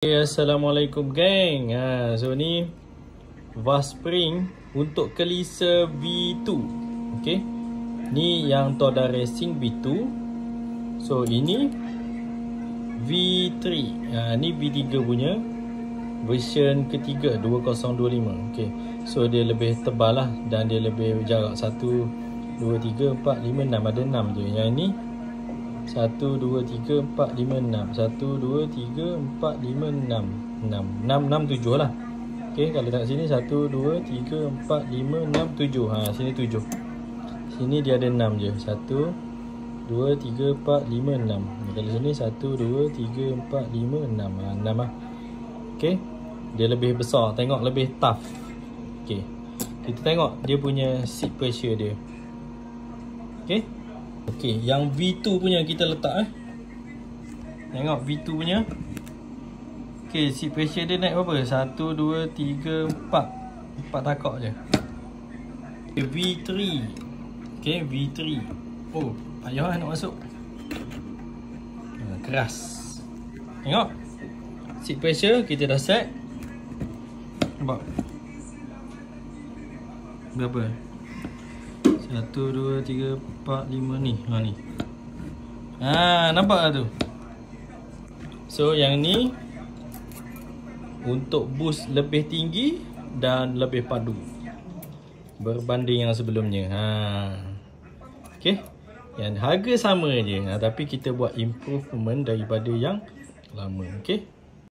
Assalamualaikum geng. So ni vas spring untuk kelisa V2. Okay, ni yang Toda Racing V2. So ini V3. Ni V3 punya version ketiga 2025. Okay, so dia lebih tebal lah dan dia lebih jarak 1, 2, 3, 4, 5, 6. Ada 6 je. Yang ni 1, 2, 3, 4, 5, 6. 1, 2, 3, 4, 5, 6. 6, 7 lah. Ok, kalau tengok sini 1, 2, 3, 4, 5, 6, 7. Sini 7. Sini dia ada 6 je. 1, 2, 3, 4, 5, 6. Kalau sini 1, 2, 3, 4, 5, 6. 6 lah. Ok, dia lebih besar. Tengok lebih tough. Ok, kita tengok dia punya seat pressure dia. Ok, okey, yang V2 punya kita letak Tengok V2 punya. Okey, seat pressure dia naik berapa? 1, 2, 3, 4. 4 takak je. Okay, V3. Okey, V3. Oh, payah nak masuk. Keras. Tengok. Seat pressure kita dah set. Nampak? Berapa? 1, 2, 3, 4, 5 ni. Ni. Nampak tak tu? So yang ni untuk boost lebih tinggi dan lebih padu berbanding yang sebelumnya. Okey. Yang harga sama je. Tapi kita buat improvement daripada yang lama. Okey.